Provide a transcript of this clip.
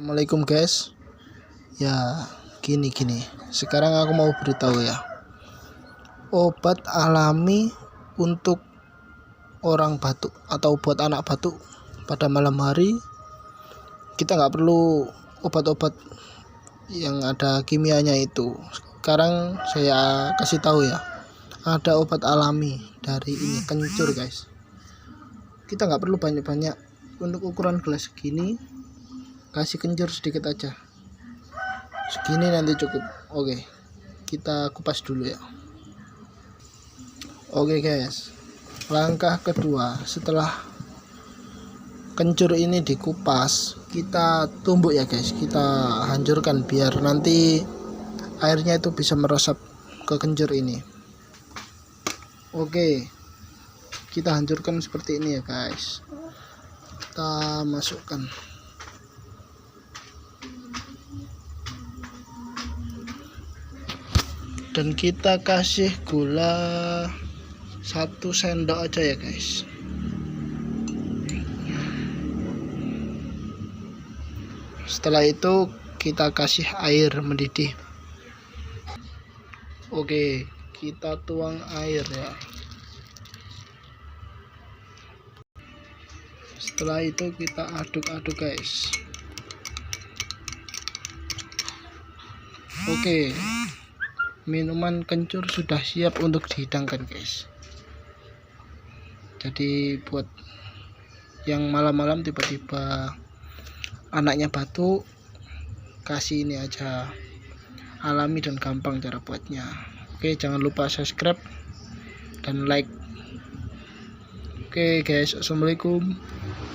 Assalamualaikum guys. Ya gini. Sekarang aku mau beritahu ya. Obat alami untuk orang batuk atau buat anak batuk pada malam hari. Kita nggak perlu obat-obat yang ada kimianya itu. Sekarang saya kasih tahu ya. Ada obat alami dari ini kencur guys. Kita nggak perlu banyak-banyak. Untuk ukuran gelas segini, kasih kencur sedikit aja, segini nanti cukup. Oke, kita kupas dulu ya. Oke guys, langkah kedua setelah kencur ini dikupas, kita tumbuk ya guys, kita hancurkan biar nanti airnya itu bisa meresap ke kencur ini. Oke, kita hancurkan seperti ini ya guys. Kita masukkan. Dan kita kasih gula 1 sendok aja ya guys. Setelah itu kita kasih air mendidih. Oke, kita tuang air ya. Setelah itu kita aduk-aduk guys. Oke, minuman kencur sudah siap untuk dihidangkan guys. Jadi buat yang malam-malam tiba-tiba anaknya batuk, kasih ini aja, alami dan gampang cara buatnya. Oke, jangan lupa subscribe dan like. Oke guys, assalamualaikum.